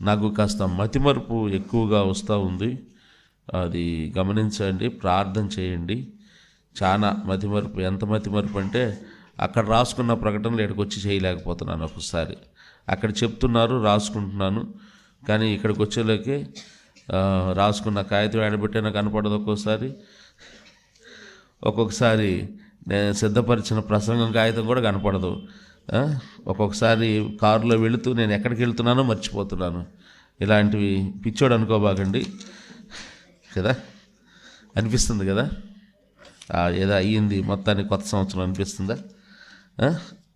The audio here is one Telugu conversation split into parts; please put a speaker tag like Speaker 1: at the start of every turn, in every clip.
Speaker 1: నాకు కాస్త మతిమరుపు ఎక్కువగా వస్తూ ఉంది, అది గమనించండి, ప్రార్థన చేయండి. చాలా మతిమరుపు, ఎంత మతిమరుపు అంటే అక్కడ రాసుకున్న ప్రకటనలు ఇక్కడికి వచ్చి చేయలేకపోతున్నాను. ఒకసారి అక్కడ చెప్తున్నారు, రాసుకుంటున్నాను, కానీ ఇక్కడికి వచ్చేలోకి రాసుకున్న కాగితం ఆడబెట్టినా కనపడదు. ఒక్కొక్కసారి నేను సిద్ధపరిచిన ప్రసంగం కాగితం కూడా కనపడదు. ఒక్కొక్కసారి కారులో వెళుతూ నేను ఎక్కడికి వెళ్తున్నానో మర్చిపోతున్నాను. ఇలాంటివి పిచ్చోడు అనుకోబాకండి కదా, అనిపిస్తుంది కదా, ఏదో అయ్యింది మొత్తానికి కొత్త సంవత్సరం అనిపిస్తుందా?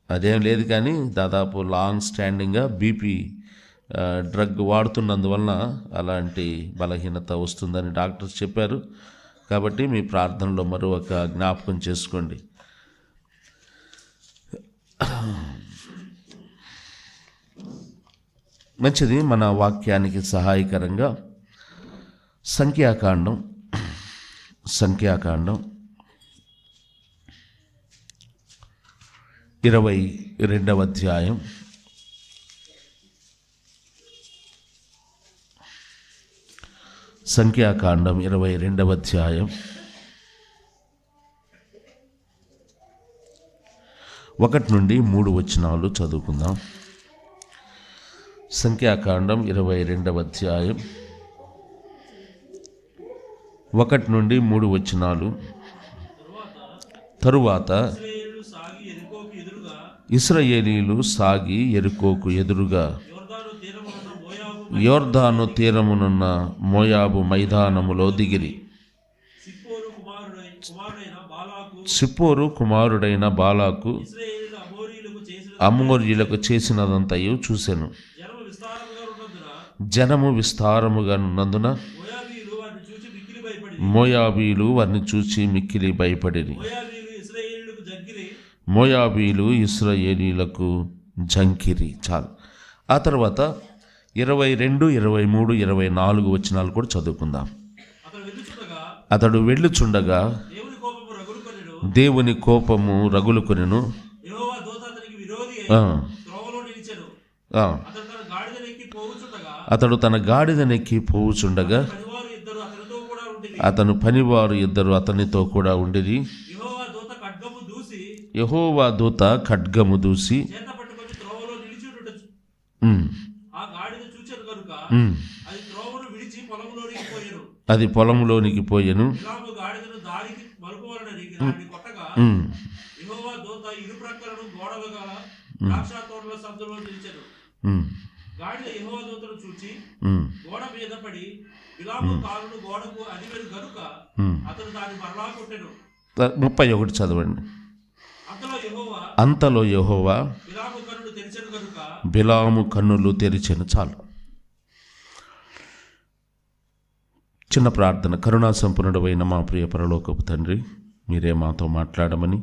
Speaker 1: అదేం లేదు, కానీ దాదాపు లాంగ్ స్టాండింగ్గా బీపీ డ్రగ్ వాడుతున్నందువలన అలాంటి బలహీనత వస్తుందని డాక్టర్స్ చెప్పారు. కాబట్టి మీ ప్రార్థనలో మరొక జ్ఞాపకం చేసుకోండి. మంచిది. మన వాక్యానికి సహాయకరంగా సంఖ్యాకాండం 22వ అధ్యాయం సంఖ్యాకాండం 22వ అధ్యాయం 1 నుండి 3 వచనాలు చదువుకుందాం. సంఖ్యాకాండం 22వ అధ్యాయం 1 నుండి 3 వచనాలు. తరువాత ఇశ్రాయేలీయులు సాగి యెరికోకు ఎదురుగా యోర్దాను తీరమునున్న మోయాబు మైదానములో దిగిరి. సిప్పోరు కుమారుడైన బాలాకు అమోరీయులకు చేసినదంతయు చూసెను. జనము విస్తారముగా ఉన్నందున మోయాబీలు వారిని చూచి మిక్కిలి భయపడిరి. మోయాబీలు ఇశ్రాయేలీయులకు జంకిరి. చాలు. ఆ తర్వాత 22, 23, 24 వచనాలు కూడా చదువుకుందాం. అతడు వెళ్ళుచుండగా దేవుని కోపము రగులుకొనెను. అతడు తన గాడిదనెక్కి పోవుచుండగా అతను పనివారు ఇద్దరు అతనితో కూడా ఉండిరి. యెహోవా దూత ఖడ్గము దూసి అది పొలంలోనికి పోయెను. ముప్పై 31 చదవండి. అంతలో యెహోవా బిలాము కన్నులు తెరిచెను. చాలు. చిన్న ప్రార్థన. కరుణా సంపన్నుడైన మా ప్రియ పరలోకపు తండ్రి, మీరే మాతో మాట్లాడమని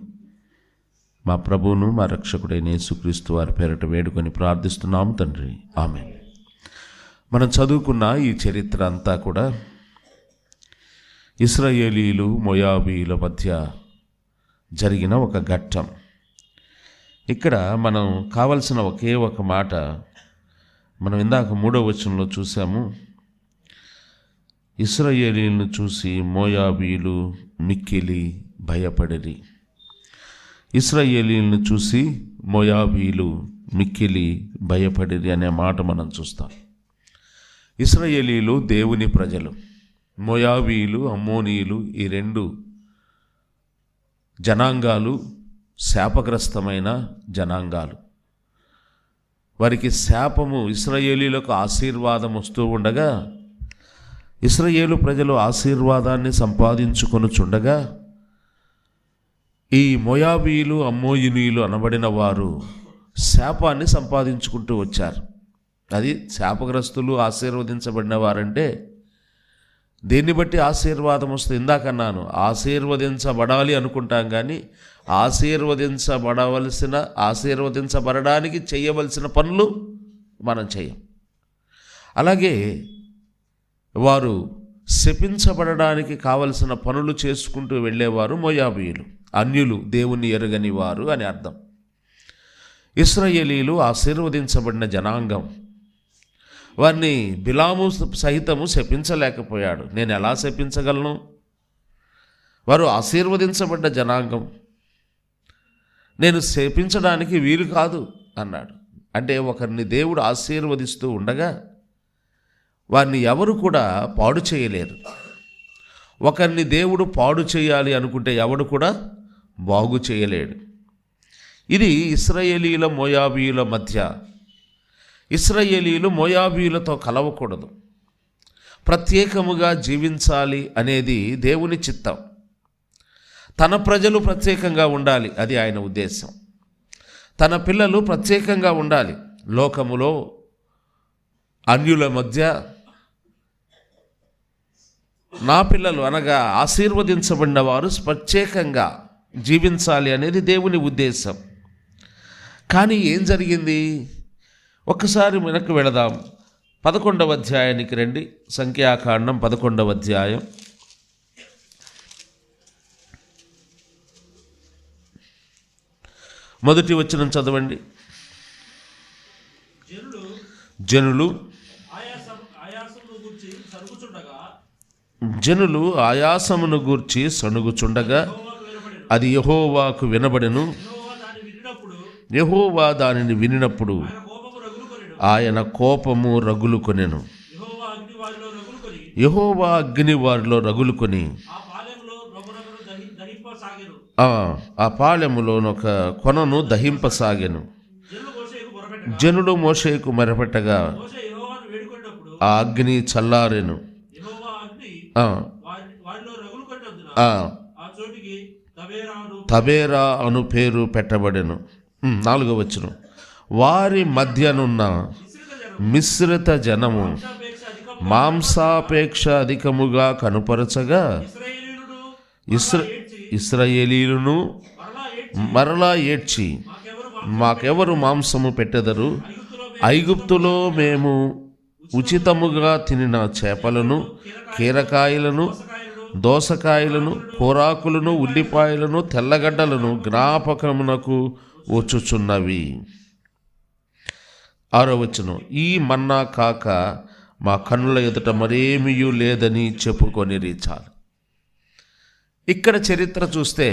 Speaker 1: మా ప్రభువును మా రక్షకుడైన యేసుక్రీస్తు వారి పేరట వేడుకొని ప్రార్థిస్తున్నాము తండ్రి. ఆమేన్. మనం చదువుకున్న ఈ చరిత్ర అంతా కూడా ఇశ్రాయేలీయులు మోయాబీయుల మధ్య జరిగిన ఒక ఘట్టం. ఇక్కడ మనం కావలసిన ఒకే ఒక మాట మనం ఇందాక 3వ వచనంలో చూసాము. ఇశ్రాయేలీయులను చూసి మోయాబీయులు మిక్కిలి భయపడిరి. ఇశ్రాయేలీయులను చూసి మోయాబీయులు మిక్కిలి భయపడిరి అనే మాట మనం చూస్తాం. ఇశ్రాయేలీయులు దేవుని ప్రజలు, మోయాబీయులు అమ్మోనీయులు, ఈ 2 జనాంగాలు శాపగ్రస్తమైన జనాంగాలు. వారికి శాపము, ఇశ్రాయేలీయులకు ఆశీర్వాదం వస్తూ ఉండగా ఇశ్రాయేలు ప్రజలు ఆశీర్వాదాన్ని సంపాదించుకొనుచుండగా ఈ మోయాబీయులు అమ్మోనీయులు అనబడిన వారు శాపాన్ని సంపాదించుకుంటూ వచ్చారు. అది శాపగ్రస్తులు ఆశీర్వదించబడిన వారంటే దేన్ని బట్టి ఆశీర్వాదం వస్తుంది? ఇందాకన్నాను, ఆశీర్వదించబడాలి అనుకుంటాం, కానీ ఆశీర్వదించబడడానికి చేయవలసిన పనులు మనం చేయం. అలాగే వారు శపించబడడానికి కావలసిన పనులు చేసుకుంటూ వెళ్ళేవారు మోయాబీయులు. అన్యులు, దేవుని ఎరుగని వారు అని అర్థం. ఇశ్రాయేలీయులు ఆశీర్వదించబడిన జనాంగం. వారిని బిలాము సహితము శపించలేకపోయాడు. నేను ఎలా శపించగలను? వారు ఆశీర్వదించబడ్డ జనాంగం, నేను శపించడానికి వీలు కాదు అన్నాడు. అంటే ఒకరిని దేవుడు ఆశీర్వదిస్తూ ఉండగా వారిని ఎవరు కూడా పాడు చేయలేరు. ఒకరిని దేవుడు పాడు చేయాలి అనుకుంటే ఎవడు కూడా బాగు చేయలేడు. ఇది ఇశ్రాయేలీల మోయాబీయుల మధ్య. ఇశ్రాయేలీలు మోయాబీయులతో కలవకూడదు, ప్రత్యేకముగా జీవించాలి అనేది దేవుని చిత్తం. తన ప్రజలు ప్రత్యేకంగా ఉండాలి, అది ఆయన ఉద్దేశం. తన పిల్లలు ప్రత్యేకంగా ఉండాలి. లోకములో అన్యుల మధ్య నా పిల్లలు అనగా ఆశీర్వదించబడిన వారు ప్రత్యేకంగా జీవించాలి అనేది దేవుని ఉద్దేశం. కానీ ఏం జరిగింది? ఒక్కసారి వెనక్కి వెళదాం. 11వ అధ్యాయానికి రండి. సంఖ్యాకాండం 11వ అధ్యాయం. మొదటి వచనం చదవండి. జనులు ఆయాసమును గూర్చి సణుగుచుండగా అది యెహోవాకు వినబడెను. యెహోవా దానిని వినినప్పుడు ఆయన కోపము రగులుకొనెను. యెహోవా అగ్ని వారిలో రగులుకొని ఆ పాళెములోనొక కొనను దహింపసాగెను. జనులు మోషేకు మొరపెట్టగా ఆ అగ్ని చల్లారెను. తబేరా అను పేరు పెట్టబడెను. 4వ వచనం. వారి మధ్యనున్న మిశ్రిత జనము మాంసాపేక్ష అధికముగా కనుపరచగా ఇశ్రాయేలీయులను మరలా ఏడ్చి, మాకెవరు మాంసము పెట్టెదరు? ఐగుప్తులో మేము ఉచితముగా తినిన చేపలను, కీరకాయలను, దోసకాయలను, కూరాకులను, ఉల్లిపాయలను, తెల్లగడ్డలను జ్ఞాపకమునకు వచ్చుచున్నవి. 6వ వచనం. ఈ మన్నా కాక మా కన్నుల ఎదుట మరేమీ లేదని చెప్పుకొనిరి. చాలు. ఇక్కడ చరిత్ర చూస్తే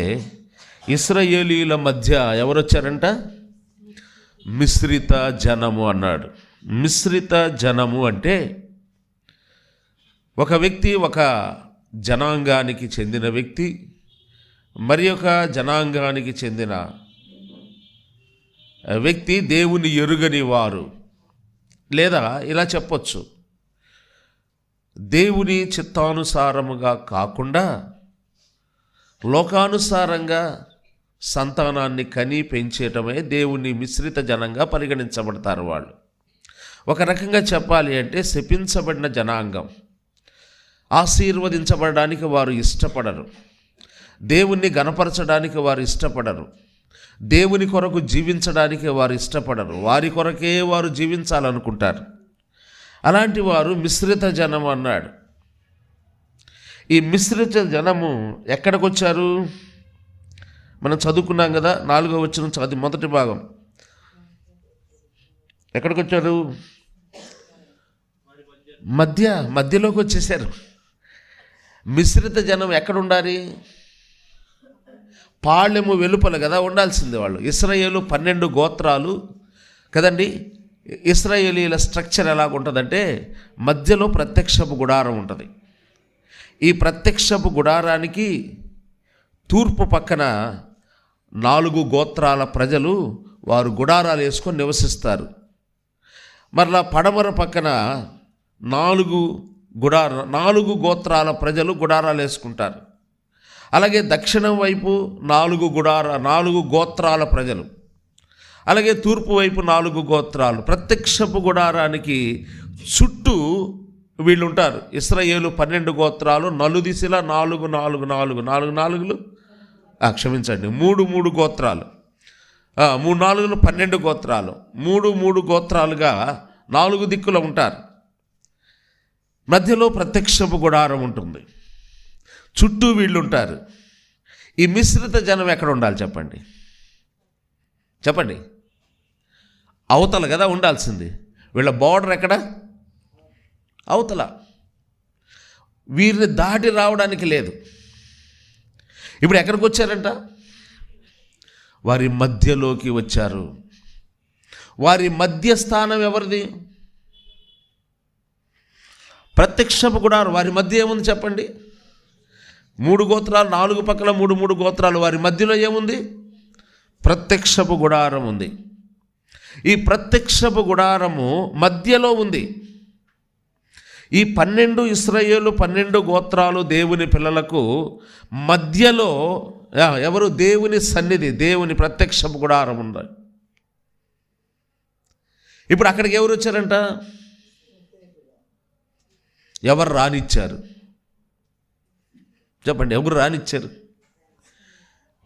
Speaker 1: ఇశ్రాయేలీల మధ్య ఎవరొచ్చారంట? మిశ్రిత జనము అన్నాడు. మిశ్రిత జనము అంటే ఒక వ్యక్తి ఒక జనాంగానికి చెందిన వ్యక్తి మరి ఒక జనాంగానికి చెందిన వ్యక్తి దేవుని ఎరుగని వారు, లేదా ఇలా చెప్పొచ్చు, దేవుని చిత్తానుసారముగా కాకుండా లోకానుసారంగా సంతానాన్ని కని పెంచేయటమే దేవుని మిశ్రిత జనంగా పరిగణించబడతారు. వాళ్ళు ఒక రకంగా చెప్పాలి అంటే శపించబడిన జనాంగం. ఆశీర్వదించబడడానికి వారు ఇష్టపడరు, దేవుణ్ణి గణపరచడానికి వారు ఇష్టపడరు, దేవుని కొరకు జీవించడానికి వారు ఇష్టపడరు, వారి కొరకే వారు జీవించాలనుకుంటారు. అలాంటి వారు మిశ్రిత జనం అన్నాడు. ఈ మిశ్రిత జనము ఎక్కడికి వచ్చారు? మనం చదువుకున్నాం కదా, 4వ వచనం చదివి మొదటి భాగం. ఎక్కడికి వచ్చారు? మధ్యలోకి వచ్చేసారు. మిశ్రిత జనం ఎక్కడ ఉండాలి? పాళెము వెలుపల కదా ఉండాల్సింది. వాళ్ళు ఇశ్రాయేలు 12 గోత్రాలు కదండి. ఇశ్రాయేలీల స్ట్రక్చర్ ఎలాగుంటుందంటే మధ్యలో ప్రత్యక్షపు గుడారం ఉంటుంది. ఈ ప్రత్యక్షపు గుడారానికి తూర్పు పక్కన 4 గోత్రాల ప్రజలు వారు గుడారాలు వేసుకొని నివసిస్తారు. మరలా పడమర పక్కన 4 గోత్రాల ప్రజలు గుడారాలు వేసుకుంటారు. అలాగే దక్షిణం వైపు 4 గోత్రాల ప్రజలు, అలాగే తూర్పు వైపు 4 గోత్రాలు. ప్రత్యక్షపు గుడారానికి చుట్టూ వీళ్ళు ఉంటారు. ఇశ్రాయేలు 12 గోత్రాలు, నలుదిశలా 4 క్షమించండి 3 గోత్రాలు, 3 4 12 గోత్రాలు, 3 గోత్రాలుగా 4 దిక్కులు ఉంటారు. మధ్యలో ప్రత్యక్షపు గుడారం ఉంటుంది, చుట్టూ వీళ్ళు ఉంటారు. ఈ మిశ్రిత జనం ఎక్కడ ఉండాలి చెప్పండి? అవతల కదా ఉండాల్సింది. వీళ్ళ బార్డర్ ఎక్కడ? అవతల. వీరిని దాటి రావడానికి లేదు. ఇప్పుడు ఎక్కడికి వచ్చారంట? వారి మధ్యలోకి వచ్చారు. వారి మధ్య స్థానం ఎవరిది? ప్రత్యక్షపు గుడారం. వారి మధ్య ఏముంది చెప్పండి? 3 గోత్రాలు, 4 పక్కల 3 గోత్రాలు. వారి మధ్యలో ఏముంది? ప్రత్యక్షపు గుడారం ఉంది. ఈ ప్రత్యక్షపు గుడారము మధ్యలో ఉంది. ఈ 12 ఇశ్రాయేలు 12 గోత్రాలు దేవుని పిల్లలకు మధ్యలో ఎవరు? దేవుని సన్నిధి, దేవుని ప్రత్యక్షపు గుడారం ఉంది. ఇప్పుడు అక్కడికి ఎవరు వచ్చారంట? ఎవరు రానిచ్చారు చెప్పండి? ఎవరు రానిచ్చారు?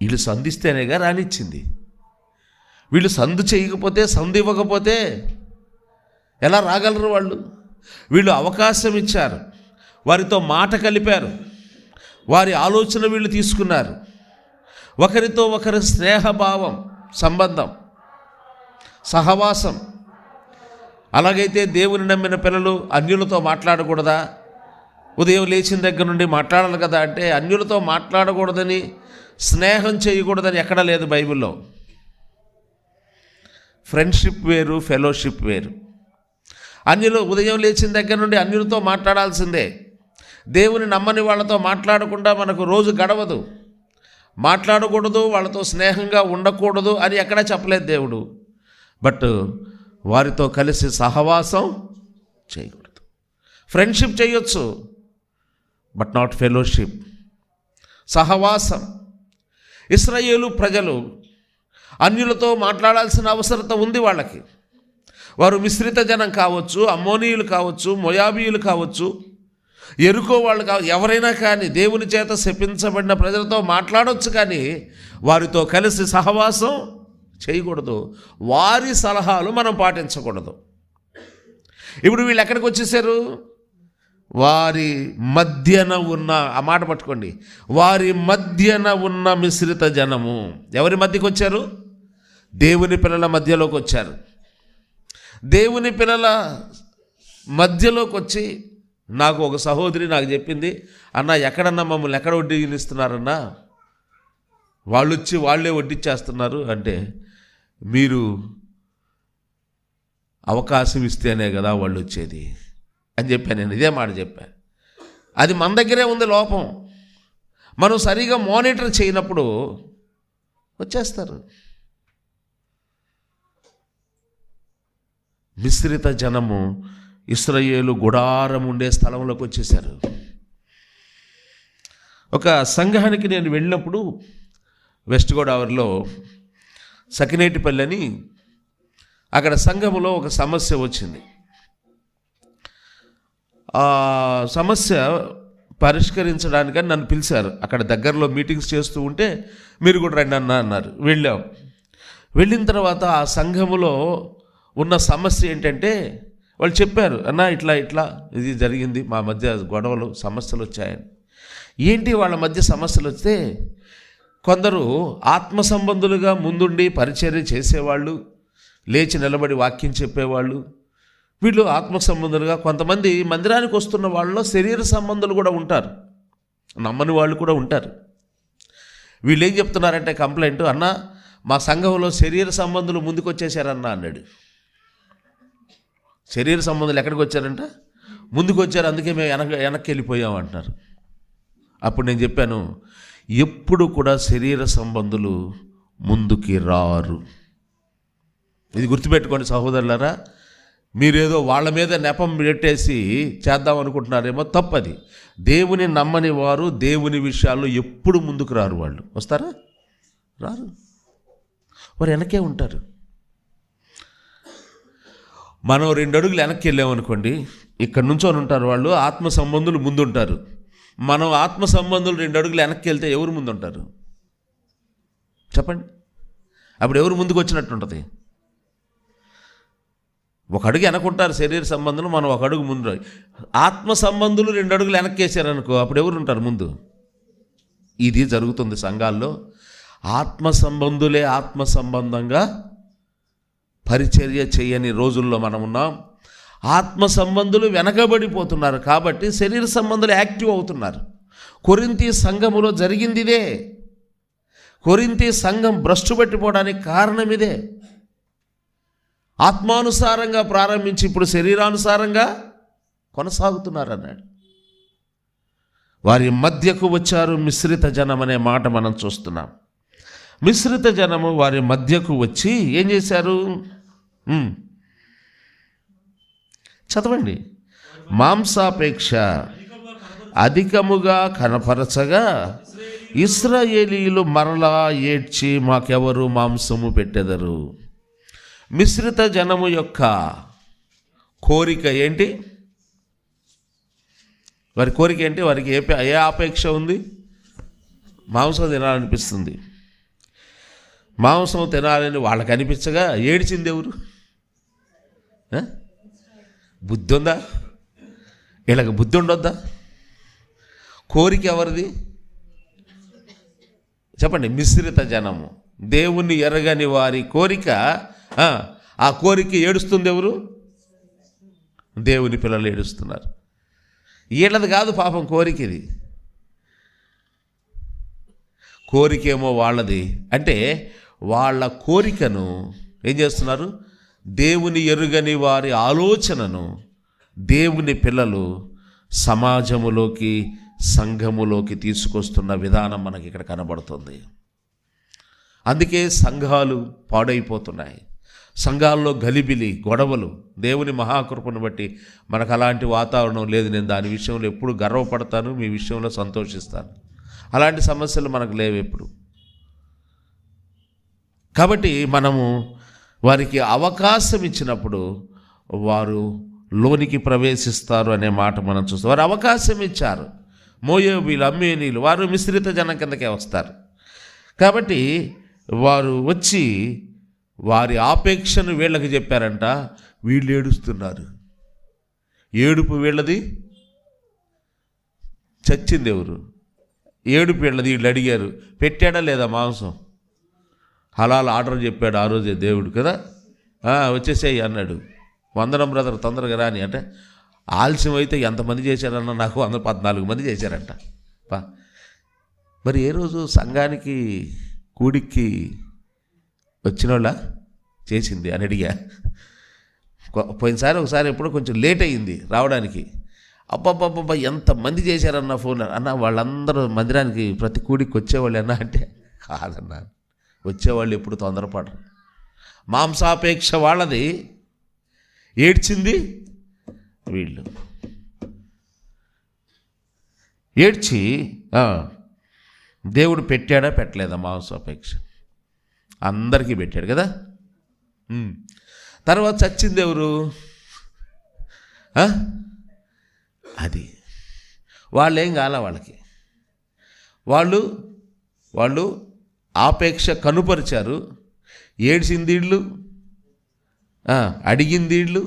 Speaker 1: వీళ్ళు సంధిస్తేనేగా రానిచ్చింది. వీళ్ళు సందు చేయకపోతే, సందు ఇవ్వకపోతే ఎలా రాగలరు వాళ్ళు? వీళ్ళు అవకాశం ఇచ్చారు, వారితో మాట కలిపారు, వారి ఆలోచన వీళ్ళు తీసుకున్నారు. ఒకరితో ఒకరి స్నేహభావం, సంబంధం, సహవాసం. అలాగైతే దేవుని నమ్మిన పిల్లలు అన్యులతో మాట్లాడకూడదా? ఉదయం లేచిన దగ్గర నుండి మాట్లాడాలి కదా అంటే అన్యులతో మాట్లాడకూడదని, స్నేహం చేయకూడదని ఎక్కడా లేదు బైబిల్లో. ఫ్రెండ్షిప్ వేరు, ఫెలోషిప్ వేరు. అన్యులు ఉదయం లేచిన దగ్గర నుండి అన్యులతో మాట్లాడాల్సిందే. దేవుని నమ్మని వాళ్ళతో మాట్లాడకుండా మనకు రోజు గడవదు. మాట్లాడకూడదు, వాళ్ళతో స్నేహంగా ఉండకూడదు అని ఎక్కడా చెప్పలేదు దేవుడు. బట్ వారితో కలిసి సహవాసం చేయకూడదు. ఫ్రెండ్షిప్ చేయొచ్చు, బట్ నాట్ ఫెలోషిప్, సహవాసం. ఇశ్రాయేలు ప్రజలు అన్యులతో మాట్లాడాల్సిన అవసరత ఉంది వాళ్ళకి. వారు మిశ్రిత జనం కావచ్చు, అమ్మోనీయులు కావచ్చు, మోయాబీయులు కావచ్చు, ఎరుకో వాళ్ళు కావచ్చు, ఎవరైనా కానీ దేవుని చేత శపించబడిన ప్రజలతో మాట్లాడవచ్చు, కానీ వారితో కలిసి సహవాసం చేయకూడదు. వారి సలహాలు మనం పాటించకూడదు. ఇప్పుడు వీళ్ళు ఎక్కడికి వచ్చేసారు? వారి మధ్యన ఉన్న, ఆ మాట పట్టుకోండి, వారి మధ్యన ఉన్న మిశ్రిత జనము. ఎవరి మధ్యకి వచ్చారు? దేవుని పిల్లల మధ్యలోకి వచ్చారు. దేవుని పిల్లల మధ్యలోకి వచ్చి, నాకు ఒక సహోదరి నాకు చెప్పింది, అన్న ఎక్కడన్నా మమ్మల్ని ఎక్కడ వడ్డీనిస్తున్నారన్నా, వాళ్ళు వచ్చి వాళ్ళే వడ్డిచ్చేస్తున్నారు అంటే, మీరు అవకాశం ఇస్తేనే కదా వాళ్ళు వచ్చేది అని చెప్పాను. నేను ఇదే మాట చెప్పాను. అది మన దగ్గరే ఉంది లోపం. మనం సరిగా మానిటర్ చేయనప్పుడు వచ్చేస్తారు. మిశ్రిత జనము ఇశ్రాయేలు గుడారం ఉండే స్థలంలోకి వచ్చేసారు. ఒక సంఘానికి నేను వెళ్ళినప్పుడు వెస్ట్ గోదావరిలో సకినేటిపల్లి అని, అక్కడ సంఘములో ఒక సమస్య వచ్చింది. ఆ సమస్య పరిష్కరించడానికని నన్ను పిలిచారు. అక్కడ దగ్గరలో మీటింగ్స్ చేస్తూ ఉంటే మీరు కూడా రండి అన్నారు. వెళ్ళాం. వెళ్ళిన తర్వాత ఆ సంఘములో ఉన్న సమస్య ఏంటంటే, వాళ్ళు చెప్పారు, అన్న ఇట్లా ఇది జరిగింది, మా మధ్య గొడవలు సమస్యలు వచ్చాయని. ఏంటి వాళ్ళ మధ్య సమస్యలు వస్తే, కొందరు ఆత్మ సంబంధులుగా ముందుండి పరిచర్య చేసేవాళ్ళు, లేచి నిలబడి వాక్యం చెప్పేవాళ్ళు, వీళ్ళు ఆత్మ సంబంధులుగా. కొంతమంది మందిరానికి వస్తున్న వాళ్ళలో శరీర సంబంధులు కూడా ఉంటారు, నమ్మని వాళ్ళు కూడా ఉంటారు. వీళ్ళు ఏం చెప్తున్నారంటే కంప్లైంట్, అన్న మా సంఘంలో శరీర సంబంధులు ముందుకు వచ్చేసారన్న అన్నాడు. శరీర సంబంధులు ఎక్కడికి వచ్చారంట? ముందుకు వచ్చారు, అందుకే మేము వెనక్కి వెళ్ళిపోయాం అంటున్నారు. అప్పుడు నేను చెప్పాను, ఎప్పుడు కూడా శరీర సంబంధులు ముందుకి రారు. ఇది గుర్తుపెట్టుకోండి సహోదరులారా. మీరేదో వాళ్ళ మీద నెపం పెట్టేసి చేద్దాం అనుకుంటున్నారేమో, తప్పది. దేవుని నమ్మని వారు దేవుని విషయాల్లో ఎప్పుడు ముందుకు రారు. వాళ్ళు వస్తారా? రారు. వారు వెనకే ఉంటారు. మనం 2 అడుగులు వెనక్కి వెళ్ళామనుకోండి, ఇక్కడ నుంచొని ఉంటారు వాళ్ళు, ఆత్మ సంబంధులు ముందుంటారు. మనం ఆత్మ సంబంధులు 2 అడుగులు వెనక్కి వెళ్తే ఎవరు ముందు ఉంటారు చెప్పండి? అప్పుడు ఎవరు ముందుకు వచ్చినట్టు ఉంటుంది? ఒక అడుగు వెనకుంటారు శరీర సంబంధులు, మనం ఒక అడుగు ముందు. ఆత్మ సంబంధులు 2 అడుగులు వెనక్కి వేసారనుకో, అప్పుడు ఎవరు ఉంటారు ముందు? ఇది జరుగుతుంది సంఘాల్లో. ఆత్మ సంబంధులే ఆత్మ సంబంధంగా పరిచర్య చేయని రోజుల్లో మనం ఉన్నాం. ఆత్మ సంబంధులు వెనకబడిపోతున్నారు కాబట్టి శరీర సంబంధులు యాక్టివ్ అవుతున్నారు. కొరింథీ సంఘములో జరిగింది ఇదే. కొరింథీ సంఘం భ్రష్టు పట్టిపోవడానికి కారణం ఇదే. ఆత్మానుసారంగా ప్రారంభించి ఇప్పుడు శరీరానుసారంగా కొనసాగుతున్నారు అన్నాడు. వారి మధ్యకు వచ్చారు మిశ్రిత జనం అనే మాట మనం చూస్తున్నాం. మిశ్రిత జనము వారి మధ్యకు వచ్చి ఏం చేశారు? చదవండి. మాంసాపేక్ష అధికముగా కనపరచగా ఇశ్రాయేలీయులు మరలా ఏడ్చి మాకెవరు మాంసము పెట్టెదరు. మిశ్రిత జనము యొక్క కోరిక ఏంటి? వారి కోరిక ఏంటి? వారికి ఏ ఆపేక్ష ఉంది? మాంసం తినాలనిపిస్తుంది. మాంసం తినాలని వాళ్ళకి అనిపించగా ఏడ్చింది ఎవరు? బుద్ధి ఉందా? వీళ్ళకి బుద్ధి ఉండొద్దా? కోరిక ఎవరిది చెప్పండి? మిశ్రిత జనము, దేవుణ్ణి ఎరగని వారి కోరిక. ఆ కోరిక ఏడుస్తుంది ఎవరు? దేవుని పిల్లలు ఏడుస్తున్నారు. వీళ్ళది కాదు పాపం కోరిక, ఇది కోరికేమో వాళ్ళది. అంటే వాళ్ళ కోరికను ఏం చేస్తున్నారు? దేవుని ఎరుగని వారి ఆలోచనను దేవుని పిల్లలు సమాజములోకి, సంఘములోకి తీసుకొస్తున్న విధానం మనకి ఇక్కడ కనబడుతుంది. అందుకే సంఘాలు పాడైపోతున్నాయి. సంఘాల్లో గలిబిలి, గొడవలు. దేవుని మహాకృపను బట్టి మనకు అలాంటి వాతావరణం లేదు. నేను దాని విషయంలో ఎప్పుడు గర్వపడతాను, మీ విషయంలో సంతోషిస్తాను. అలాంటి సమస్యలు మనకు లేవు ఎప్పుడు. కాబట్టి మనము వారికి అవకాశం ఇచ్చినప్పుడు వారు లోనికి ప్రవేశిస్తారు అనే మాట మనం చూస్తాం. వారు అవకాశం ఇచ్చారు. మోయాబీలు, అమ్మోనీయులు వారు మిశ్రిత జనం కిందకే వస్తారు. కాబట్టి వారు వచ్చి వారి ఆపేక్షను వీళ్ళకి చెప్పారంట. వీళ్ళు ఏడుస్తున్నారు. ఏడుపు వీళ్ళది, చచ్చింది ఎవరు? ఏడుపు వీళ్ళది. వీళ్ళు అడిగారు, పెట్టాడా లేదా మాంసం? హలాల్ ఆర్డర్ చెప్పాడు ఆ రోజే దేవుడు కదా. వచ్చేసేయి అన్నాడు. వందనం బ్రదర్, తొందరగా రాని అంటే ఆలస్యం అయితే ఎంతమంది చేశారన్న, నాకు 114 మంది చేశారంట. మరి ఏ రోజు సంఘానికి కూడికి వచ్చినోళ్ళ చేసింది అని అడిగా. పోయినసారి ఒకసారి ఎప్పుడో కొంచెం లేట్ అయ్యింది రావడానికి. అబ్బాబ్బాబ్బా ఎంతమంది చేశారన్న ఫోన్ అన్న. వాళ్ళందరూ మందిరానికి ప్రతి కూడికి వచ్చేవాళ్ళు అన్నా అంటే కాదన్నా, వచ్చేవాళ్ళు ఎప్పుడు తొందరపడరు. మాంసాపేక్ష వాళ్ళది, ఏడ్చింది వీళ్ళు. ఏడ్చి దేవుడు పెట్టాడా పెట్టలేదా? మాంసాపేక్ష అందరికీ పెట్టాడు కదా. తర్వాత చచ్చింది ఎవరు? అది వాళ్ళేం కాల. వాళ్ళకి వాళ్ళు ఆపేక్ష కనుపరిచారు. ఏడ్చింది వీళ్ళు, అడిగింది వీళ్ళు,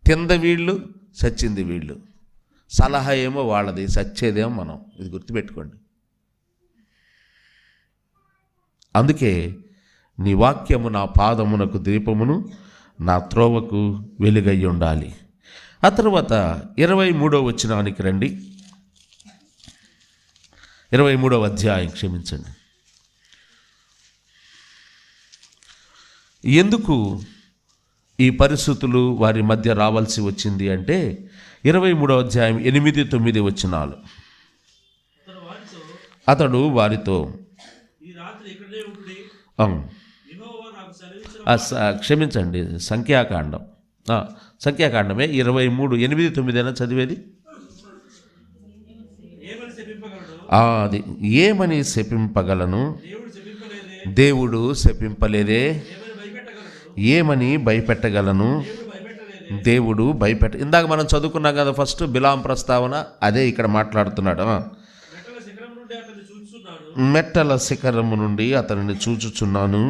Speaker 1: తింద వీళ్ళు, చచ్చింది వీళ్ళు. సలహా ఏమో వాళ్ళది, చచ్చేదేమో మనం. ఇది గుర్తుపెట్టుకోండి. అందుకే నీ వాక్యము నా పాదమునకు దీపమును, నా త్రోవకు వెలుగై ఉండాలి. ఆ తర్వాత 23వ వచనానికి రండి. 23వ అధ్యాయం, క్షమించండి. ఎందుకు ఈ పరిస్థితులు వారి మధ్య రావాల్సి వచ్చింది అంటే 23వ అధ్యాయం 8-9 వచనాలు. అతడు వారితో, క్షమించండి, సంఖ్యాకాండమే 23:8-9 అయినా చదివేది. అది ఏమని శపింపగలను? దేవుడు శపింపలేదే. ఏమని భయపెట్టగలను? దేవుడు ఇందాక మనం చదువుకున్నాం కదా ఫస్ట్ బిలాం ప్రస్తావన, అదే ఇక్కడ మాట్లాడుతున్నాడు. మెట్టల శిఖరము నుండి అతనిని చూచుచున్నాను,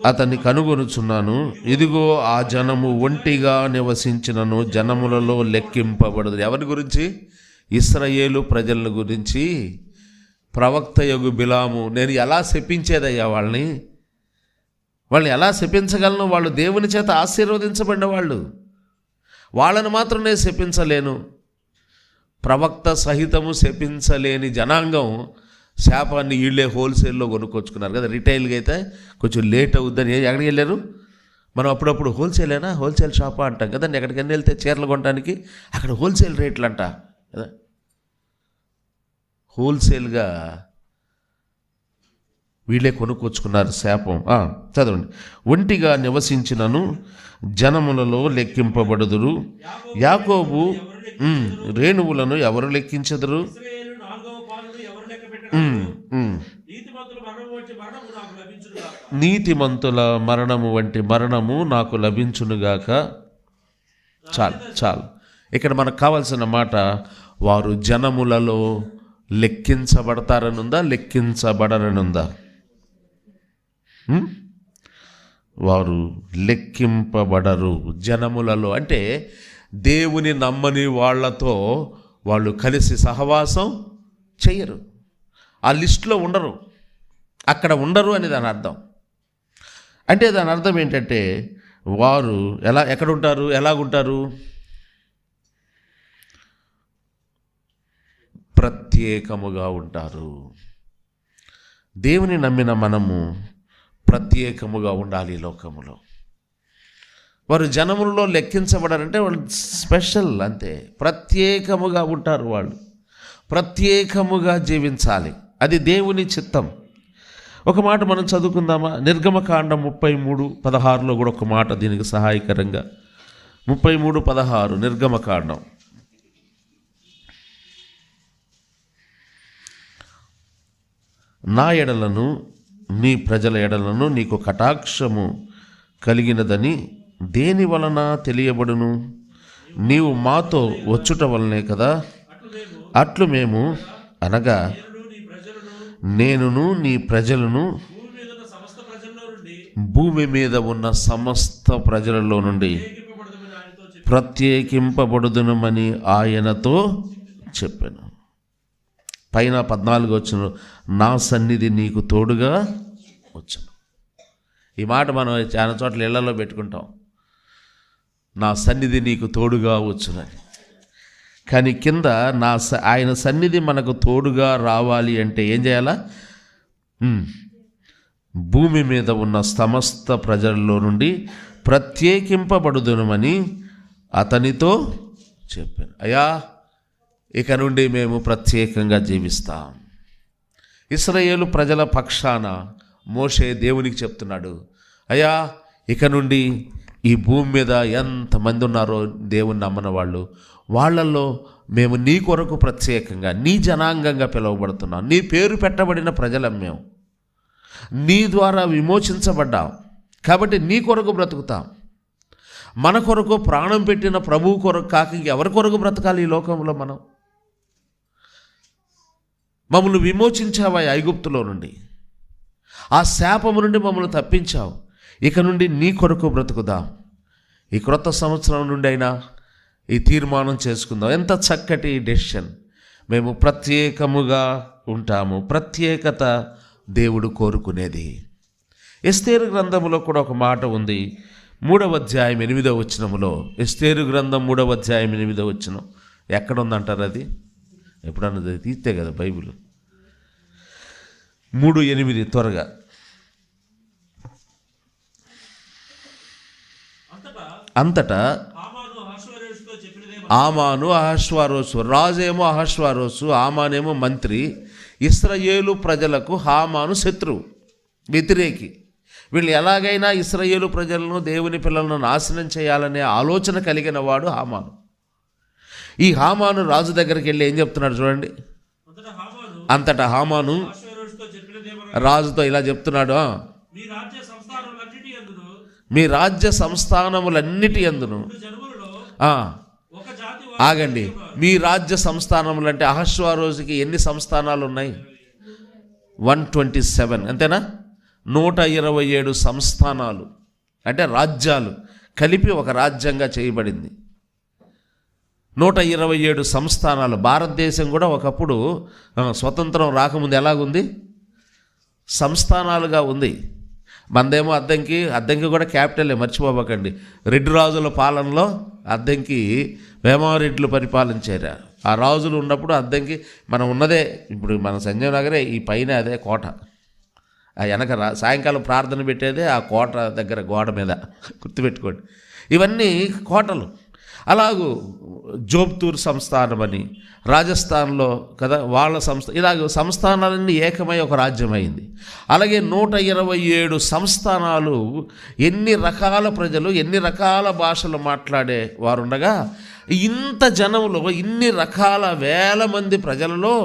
Speaker 1: అతన్ని కనుగొనుచున్నాను. ఇదిగో ఆ జనము ఒంటిగా నివసించినను జనములలో లెక్కింపబడదు. ఎవరి గురించి? ఇశ్రాయేలు ప్రజల గురించి ప్రవక్త యగు బిలాము, నేను ఎలా శపించేదయ్యా వాళ్ళని ఎలా శపించగలను? వాళ్ళు దేవుని చేత ఆశీర్వదించబడిన వాళ్ళు. వాళ్ళని మాత్రం నేను శపించలేను. ప్రవక్త సహితము శపించలేని జనాంగం శాపాన్ని వీళ్ళే హోల్సేల్లో కొనుక్కొచ్చుకున్నారు కదా. రిటైల్గా అయితే కొంచెం లేట్ అవుద్దని ఎక్కడికి వెళ్ళారు? మనం అప్పుడప్పుడు హోల్సేల్ షాపా అంటాం కదండి. ఎక్కడికైనా వెళ్తే చీరలు కొనడానికి అక్కడ హోల్సేల్ రేట్లు అంట కదా. హోల్సేల్గా వీళ్ళే కొనుక్కొచ్చుకున్నారు శాపం. చదవండి. ఒంటిగా నివసించినను జనములలో లెక్కింపబడుదురు. యాకోబు రేణువులను ఎవరు లెక్కించెదరు? నీతిమంతుల మరణము వంటి మరణము నాకు లభించునుగాక. చాలు. ఇక్కడ మనకు కావాల్సిన మాట, వారు జనములలో లెక్కించబడతారనుందా, లెక్కించబడరనుందా? వారు లెక్కింపబడరు. జనములలో అంటే దేవుని నమ్మని వాళ్ళతో వాళ్ళు కలిసి సహవాసం చెయ్యరు, ఆ లిస్టులో ఉండరు, అక్కడ ఉండరు అని దాని అర్థం. అంటే దాని అర్థం ఏంటంటే వారు ఎక్కడుంటారు, ఎలాగుంటారు? ప్రత్యేకముగా ఉంటారు. దేవుని నమ్మిన మనము ప్రత్యేకముగా ఉండాలి ఈ లోకములో. వారు జనములలో లెక్కించబడారంటే వాళ్ళు స్పెషల్, అంతే. ప్రత్యేకముగా ఉంటారు, వాళ్ళు ప్రత్యేకముగా జీవించాలి. అది దేవుని చిత్తం. ఒక మాట మనం చదువుకుందామా? నిర్గమకాండం 33:16 కూడా ఒక మాట దీనికి సహాయకరంగా. 33:16 నిర్గమకాండం. నా ఎడలను నీ ప్రజల ఎడలను నీకు కటాక్షము కలిగినదని దేని వలన తెలియబడును? నీవు మాతో వచ్చుట వలనే కదా. అట్లు మేము అనగా నేనును నీ ప్రజలను భూమి మీద ఉన్న సమస్త ప్రజలలో నుండి ప్రత్యేకింపబడుదునమని ఆయనతో చెప్పాను. పైన 14 వచ్చును, నా సన్నిధి నీకు తోడుగా వచ్చును. ఈ మాట మనం చాలా చోట్ల ఇళ్లలో పెట్టుకుంటాం, నా సన్నిధి నీకు తోడుగా వచ్చునని. కానీ కింద ఆయన సన్నిధి మనకు తోడుగా రావాలి అంటే ఏం చేయాలా? భూమి మీద ఉన్న సమస్త ప్రజల్లో నుండి ప్రత్యేకింపబడుదునమని అతనితో చెప్పాను. అయ్యా, ఇక నుండి మేము ప్రత్యేకంగా జీవిస్తాం. ఇశ్రాయేలు ప్రజల పక్షాన మోషే దేవునికి చెప్తున్నాడు, అయ్యా, ఇక నుండి ఈ భూమి మీద ఎంతమంది ఉన్నారో దేవుని నమ్మని వాళ్ళు, వాళ్ళల్లో మేము నీ కొరకు ప్రత్యేకంగా నీ జనాంగంగా పిలువబడుతున్నాం. నీ పేరు పెట్టబడిన ప్రజలం మేము, నీ ద్వారా విమోచించబడ్డాం కాబట్టి నీ కొరకు బ్రతుకుతాం. మన కొరకు ప్రాణం పెట్టిన ప్రభువు కొరకు కాక ఎవరి కొరకు బ్రతకాలి ఈ లోకంలో? మనం మమ్మల్ని విమోచించావా ఐగుప్తులో నుండి, ఆ శాపము నుండి మమ్మల్ని తప్పించావు. ఇక నుండి నీ కొరకు బ్రతుకుదాం. ఈ క్రొత్త సంవత్సరం నుండి అయినా ఈ తీర్మానం చేసుకుందాం. ఎంత చక్కటి డెసిషన్. మేము ప్రత్యేకముగా ఉంటాము. ప్రత్యేకత దేవుడు కోరుకునేది. ఎస్తేరు గ్రంథములో కూడా ఒక మాట ఉంది, 3వ అధ్యాయం 8వ వచనములో. ఎస్తేరు గ్రంథం 3వ అధ్యాయం 8వ వచనం ఎక్కడ ఉందంటారు? అది ఎప్పుడన్నది తీస్తే కదా బైబిల్. 3:8 త్వరగా. అంతటా ఆమాను అహష్వారోసు, రాజేమో అహష్వారోసు, ఆమానేమో మంత్రి. ఇశ్రాయేలు ప్రజలకు హామాను శత్రువు, వ్యతిరేకి. వీళ్ళు ఎలాగైనా ఇశ్రాయేలు ప్రజలను, దేవుని పిల్లలను నాశనం చేయాలనే ఆలోచన కలిగిన వాడు హామాను. ఈ హామాను రాజు దగ్గరికి వెళ్ళి ఏం చెప్తున్నాడు చూడండి. అంతటా హామాను రాజుతో ఇలా చెప్తున్నాడు, మీ రాజ్య సంస్థానములన్నిటి యందును. ఆగండి, మీ రాజ్య సంస్థానములు అంటే అహష్వారోజుకి ఎన్ని సంస్థానాలు ఉన్నాయి? 127, అంతేనా? 127 సంస్థానాలు అంటే రాజ్యాలు కలిపి ఒక రాజ్యంగా చేయబడింది. 127 సంస్థానాలు. భారతదేశం కూడా ఒకప్పుడు స్వతంత్రం రాకముందు ఎలాగుంది? సంస్థానాలుగా ఉంది. మనదేమో అద్దంకి కూడా క్యాపిటలే, మర్చిపోబకండి. రెడ్డి రాజుల పాలనలో అద్దంకి వేమారెడ్లు పరిపాలించారు. ఆ రాజులు ఉన్నప్పుడు అద్దంకి మనం ఉన్నదే ఇప్పుడు మన సంజయ్ నగరే, ఈ పైన అదే కోట, ఆ వెనక సాయంకాలం ప్రార్థన పెట్టేదే ఆ కోట దగ్గర గోడ మీద, గుర్తుపెట్టుకోండి. ఇవన్నీ కోటలు. అలాగూ జోబ్తూర్ సంస్థానం అని రాజస్థాన్లో కదా వాళ్ళ ఇలాగ సంస్థానాలన్నీ ఏకమై ఒక రాజ్యం అయింది. అలాగే 127 సంస్థానాలు, ఎన్ని రకాల ప్రజలు, ఎన్ని రకాల భాషలు మాట్లాడే వారు ఉండగా, ఇంత జనంలో, ఇన్ని రకాల వేల మంది ప్రజలలో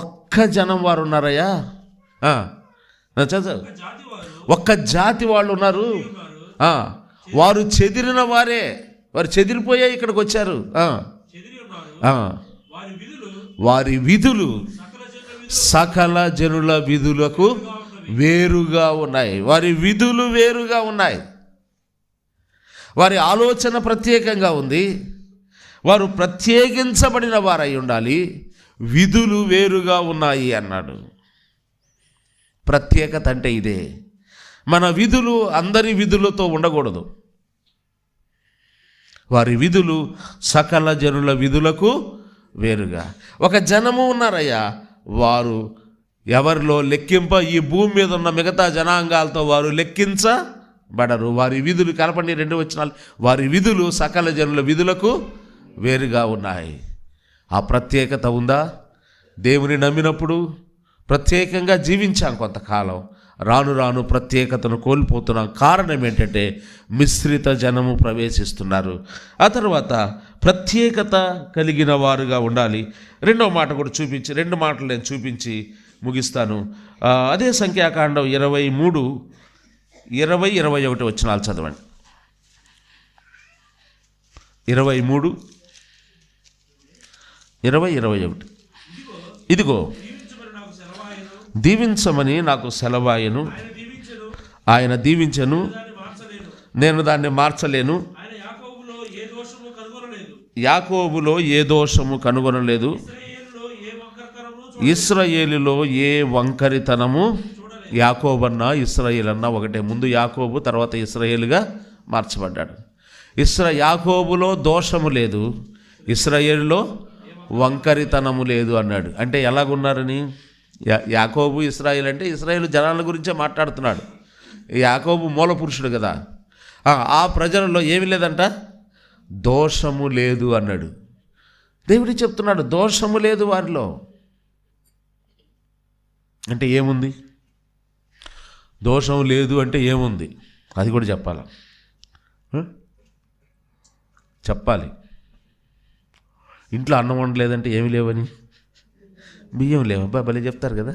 Speaker 1: ఒక్క జనం వారు ఉన్నారయ్యా. ఒక్క జాతి వాళ్ళు ఉన్నారు. వారు చెదిరిన వారే, వారు చెదిరిపోయే ఇక్కడికి వచ్చారు. వారి విధులు సకల జనుల విధులకు వేరుగా ఉన్నాయి. వారి విధులు వేరుగా ఉన్నాయి. వారి ఆలోచన ప్రత్యేకంగా ఉంది. వారు ప్రత్యేకించబడిన వారై ఉండాలి. విధులు వేరుగా ఉన్నాయి అన్నాడు. ప్రత్యేకత అంటే ఇదే. మన విధులు అందరి విధులతో ఉండకూడదు. వారి విధులు సకల జనుల విధులకు వేరుగా. ఒక జనము ఉన్నారయ్యా, వారు ఎవరిలో ఈ భూమి మీద ఉన్న మిగతా జనాంగాలతో వారు లెక్కించబడరు. వారి విధులు కలపండి 2 వచనాలు. వారి విధులు సకల జనుల విధులకు వేరుగా ఉన్నాయి. ఆ ప్రత్యేకత ఉందా? దేవుని నమ్మినప్పుడు ప్రత్యేకంగా జీవించాం కొంతకాలం, రాను రాను ప్రత్యేకతను కోల్పోతున్నాం. కారణం ఏంటంటే మిశ్రిత జనము ప్రవేశిస్తున్నారు. ఆ తర్వాత ప్రత్యేకత కలిగిన వారుగా ఉండాలి. 2వ మాట కూడా చూపించి, 2 మాటలు నేను చూపించి ముగిస్తాను. అదే సంఖ్యాకాండం 23, 20, 21 వచనాలు చదవండి. 23, 20, 21. ఇదిగో దీవించమని నాకు సెలవాయను, ఆయన దీవించను, నేను దాన్ని మార్చలేను. యాకోబులో ఏ దోషము కనుగొనలేదు, ఇశ్రాయేలులో ఏ వంకరితనము. యాకోబు అన్న ఇశ్రాయేల్ అన్న ఒకటే. ముందు యాకోబు, తర్వాత ఇశ్రాయేలుగా మార్చబడ్డాడు. యాకోబులో దోషము లేదు, ఇశ్రాయేలులో వంకరితనము లేదు అన్నాడు. అంటే ఎలాగున్నారని? యాకోబు ఇశ్రాయేల్ అంటే ఇశ్రాయేలు జనాల గురించే మాట్లాడుతున్నాడు. యాకోబు మూల పురుషుడు కదా. ఆ ప్రజలలో ఏమి లేదంట, దోషము లేదు అన్నాడు. దేవుడు చెప్తున్నాడు దోషము లేదు వారిలో. అంటే ఏముంది? దోషం లేదు అంటే ఏముంది అది కూడా చెప్పాలి. ఇంట్లో అన్నం వండలేదంటే ఏమి లేవని, బియ్యం లేవబ్బా భలే చెప్తారు కదా.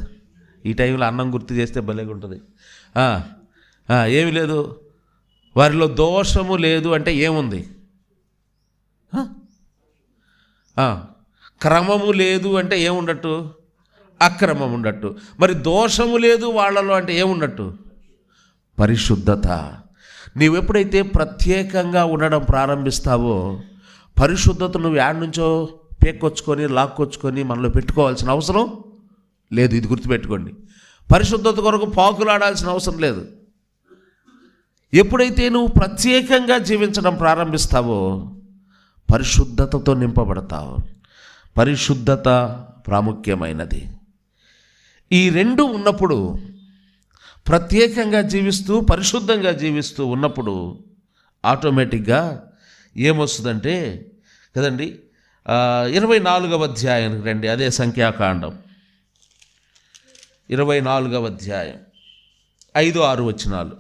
Speaker 1: ఈ టైంలో అన్నం గుర్తు చేస్తే భలేగా ఉంటుంది. ఏమి లేదు, వారిలో దోషము లేదు అంటే ఏముంది? క్రమము లేదు అంటే ఏముండట్టు? అక్రమం ఉండట్టు. మరి దోషము లేదు వాళ్ళలో అంటే ఏమున్నట్టు? పరిశుద్ధత. నీవెప్పుడైతే ప్రత్యేకంగా ఉండడం ప్రారంభిస్తావో, పరిశుద్ధత నువ్వు యాడ్ నుంచో పేక్కొచ్చుకొని లాక్కొచ్చుకొని మనలో పెట్టుకోవాల్సిన అవసరం లేదు. ఇది గుర్తుపెట్టుకోండి. పరిశుద్ధత కొరకు పాకులాడాల్సిన అవసరం లేదు. ఎప్పుడైతే నువ్వు ప్రత్యేకంగా జీవించడం ప్రారంభిస్తావో పరిశుద్ధతతో నింపబడతావు. పరిశుద్ధత ప్రాముఖ్యమైనది. ఈ 2 ఉన్నప్పుడు, ప్రత్యేకంగా జీవిస్తూ పరిశుద్ధంగా జీవిస్తూ ఉన్నప్పుడు ఆటోమేటిక్గా ఏమొస్తుందంటే కదండి, 24వ అధ్యాయానికి రండి. అదే సంఖ్యాకాండం 24వ అధ్యాయం 5, 6 వచనాలు.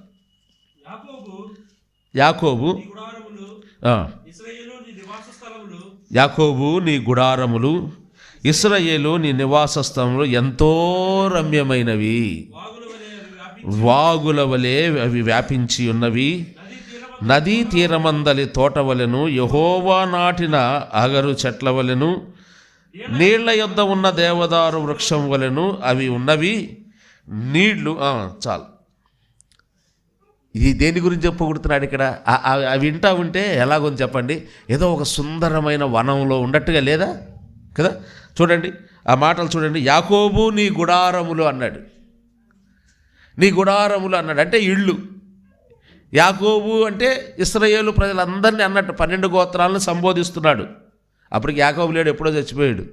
Speaker 1: యాకోబు నీ గుడారములు, ఇశ్రాయేలు నీ నివాస స్థలములు ఎంతో రమ్యమైనవి, వాగుల వలె అవి వ్యాపించి ఉన్నవి. నదీ తీరమందలి తోట వలెను, యెహోవా నాటిన అగరు చెట్ల వలెను, నీళ్ల యొద్ద ఉన్న దేవదారు వృక్షం వలెను అవి ఉన్నవి. నీళ్లు చాలు. ఇది దేని గురించి చెప్పగొడుతున్నాడు ఇక్కడ? అవి వింటా ఉంటే ఎలాగో చెప్పండి, ఏదో ఒక సుందరమైన వనంలో ఉన్నట్టుగా లేదా కదా? చూడండి ఆ మాటలు చూడండి. యాకోబు నీ గుడారములు అన్నాడు. నీ గుడారములు అన్నాడు అంటే ఇళ్ళు. యాకోబు అంటే ఇశ్రాయేలు ప్రజలందరినీ అన్నట్టు 12 గోత్రాలను సంబోధిస్తున్నాడు. అప్పటికి యాకోబు లేడు, ఎప్పుడో చచ్చిపోయాడు.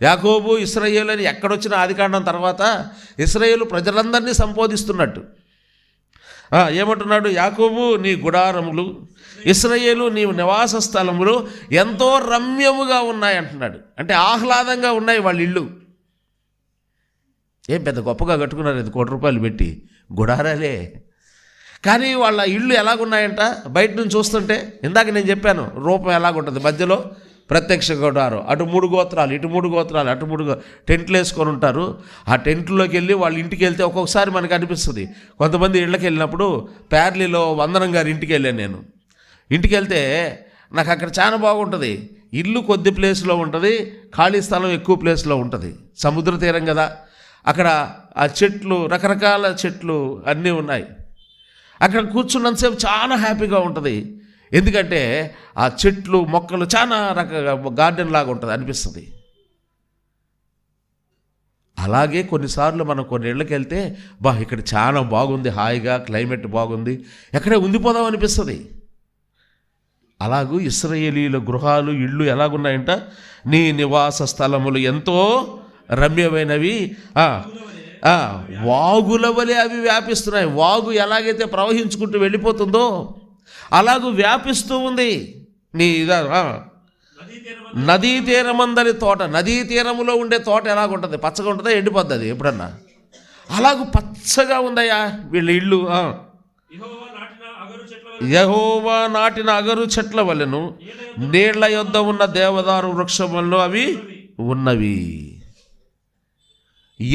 Speaker 1: యాకోబు ఇశ్రాయేలు అని ఎక్కడొచ్చిన ఆదికాండం తర్వాత ఇశ్రాయేలు ప్రజలందరినీ సంబోధిస్తున్నట్టు. ఏమంటున్నాడు? యాకోబు నీ గుడారములు, ఇశ్రాయేలు నీ నివాస స్థలములు ఎంతో రమ్యముగా ఉన్నాయి అంటున్నాడు. అంటే ఆహ్లాదంగా ఉన్నాయి వాళ్ళ ఇళ్ళు. ఏం పెద్ద గొప్పగా కట్టుకున్నారు, 5 కోట్ల రూపాయలు పెట్టి గుడారాలే. కానీ వాళ్ళ ఇళ్ళు ఎలాగున్నాయంట బయట నుంచి చూస్తుంటే, ఇందాక నేను చెప్పాను రూపం ఎలాగుంటుంది, మధ్యలో ప్రత్యక్ష గుడారం, అటు 3 గోత్రాలు ఇటు 3 గోత్రాలు అటు 3 టెంట్లు వేసుకొని ఉంటారు. ఆ టెంట్లోకి వెళ్ళి వాళ్ళ ఇంటికి వెళ్తే ఒక్కొక్కసారి మనకు అనిపిస్తుంది. కొంతమంది ఇళ్ళకి వెళ్ళినప్పుడు ప్యార్లీలో వందనం గారి ఇంటికి వెళ్ళాను నేను. ఇంటికి వెళ్తే నాకు అక్కడ చాలా బాగుంటుంది. ఇల్లు కొద్ది ప్లేస్లో ఉంటుంది, ఖాళీ స్థలం ఎక్కువ ప్లేస్లో ఉంటుంది. సముద్ర తీరం కదా, అక్కడ ఆ చెట్లు, రకరకాల చెట్లు అన్నీ ఉన్నాయి. అక్కడ కూర్చున్నంతసేపు చాలా హ్యాపీగా ఉంటుంది. ఎందుకంటే ఆ చెట్లు మొక్కలు చాలా గార్డెన్ లాగా ఉంటుంది అనిపిస్తుంది. అలాగే కొన్నిసార్లు మనం కొన్ని ఇళ్ళకి వెళ్తే ఇక్కడ చాలా బాగుంది, హాయిగా క్లైమేట్ బాగుంది, ఎక్కడే ఉండిపోదాం అనిపిస్తుంది. అలాగూ ఇశ్రాయేలీయుల గృహాలు ఇళ్ళు ఎలాగున్నాయంట, నీ నివాస స్థలములు ఎంతో రమ్యమైనవి, వాగుల వలె అవి వ్యాపిస్తున్నాయి. వాగు ఎలాగైతే ప్రవహించుకుంటూ వెళ్ళిపోతుందో అలాగూ వ్యాపిస్తూ ఉంది. నీ నదీ తీరమందలి తోట, నదీ తీరములో ఉండే తోట ఎలాగుంటుంది, పచ్చగా ఉంటుందా, ఎండిపోద్ది అది ఎప్పుడన్నా, అలాగూ పచ్చగా ఉందయ్యా వీళ్ళ ఇళ్ళు. యెహోవా నాటిన అగరు చెట్ల వలెను నీళ్ల యొద్ద ఉన్న దేవదారు వృక్షములలో అవి ఉన్నవి.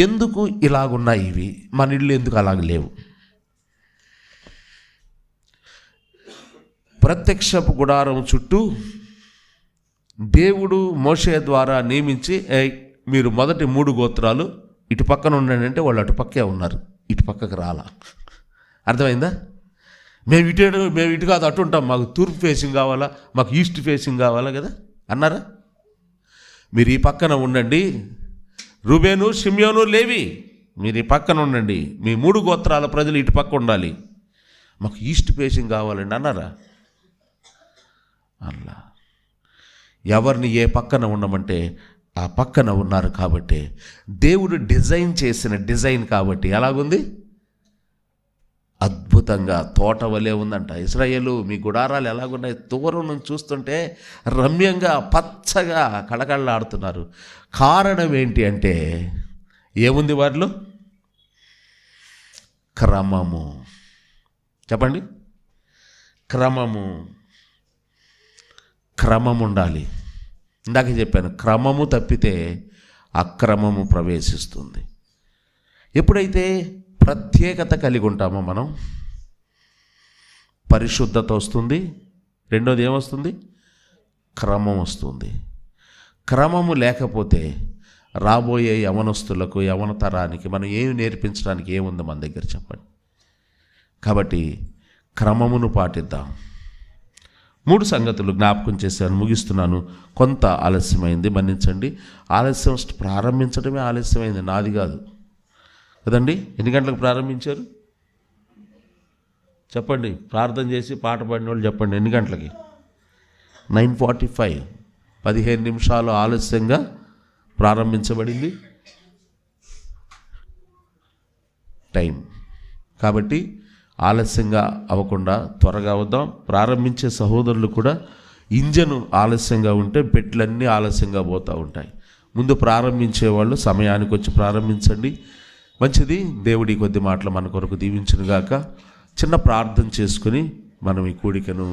Speaker 1: ఎందుకు ఇలాగున్నాయి ఇవి, మన ఇళ్ళు ఎందుకు అలాగ లేవు? ప్రత్యక్షపు గుడారం చుట్టూ దేవుడు మోషే ద్వారా నియమించి, మీరు మొదటి 3 గోత్రాలు ఇటు పక్కన ఉండండి అంటే వాళ్ళు అటు పక్కే ఉన్నారు, ఇటు పక్కకు రాలా. అర్థమైందా? మేము ఇటు కాదు అటు ఉంటాం, మాకు తూర్పు ఫేసింగ్ కావాలా, మాకు ఈస్ట్ ఫేసింగ్ కావాలా కదా అన్నారా? మీరు ఈ పక్కన ఉండండి, రూబేను, షిమ్యోను, లేవి మీరు ఈ పక్కన ఉండండి, మీ 3 గోత్రాల ప్రజలు ఇటు పక్క ఉండాలి, మాకు ఈస్ట్ ఫేసింగ్ కావాలండి అన్నారా? అలా ఎవరిని ఏ పక్కన ఉండమంటే ఆ పక్కన ఉన్నారు. కాబట్టి దేవుడు డిజైన్ చేసిన డిజైన్ కాబట్టి ఎలాగుంది, అద్భుతంగా తోట వలె ఉందంట. ఇశ్రాయేలు మీ గుడారాలు ఎలాగున్నాయి, దూరం నుంచి చూస్తుంటే రమ్యంగా పచ్చగా కళకళలాడుతున్నారు. కారణం ఏంటి అంటే ఏముంది వారిలో? క్రమము. చెప్పండి, క్రమం ఉండాలి. ఇందాక చెప్పాను, క్రమము తప్పితే అక్రమము ప్రవేశిస్తుంది. ఎప్పుడైతే ప్రత్యేకత కలిగి ఉంటామో మనం, పరిశుద్ధత వస్తుంది. రెండోది ఏమొస్తుంది? క్రమం వస్తుంది. క్రమము లేకపోతే రాబోయే యవనస్తులకు, యవన తరానికి మనం ఏమి నేర్పించడానికి ఏముంది మన దగ్గర చెప్పండి. కాబట్టి క్రమమును పాటిద్దాం. 3 సంగతులు జ్ఞాపకం చేశాను, ముగిస్తున్నాను. కొంత ఆలస్యమైంది, మన్నించండి. ఆలస్యం ప్రారంభించడమే ఆలస్యమైంది, నాది కాదు కదండి. ఎన్ని గంటలకు ప్రారంభించారు చెప్పండి? ప్రార్థన చేసి పాట పాడిన వాళ్ళు చెప్పండి, ఎన్ని గంటలకి? 9:45, 15 నిమిషాలు ఆలస్యంగా ప్రారంభించబడింది టైం. కాబట్టి ఆలస్యంగా అవ్వకుండా త్వరగా వద్దాం. ప్రారంభించే సహోదరులు కూడా ఇంజను ఆలస్యంగా ఉంటే పెట్లన్నీ ఆలస్యంగా పోతూ ఉంటాయి. ముందు ప్రారంభించే వాళ్ళు సమయానికి వచ్చి ప్రారంభించండి, మంచిది. దేవుడి కొద్ది మాటలు మన కొరకు దీవించునుగాక. చిన్న ప్రార్థన చేసుకుని మనం ఈ కూడికను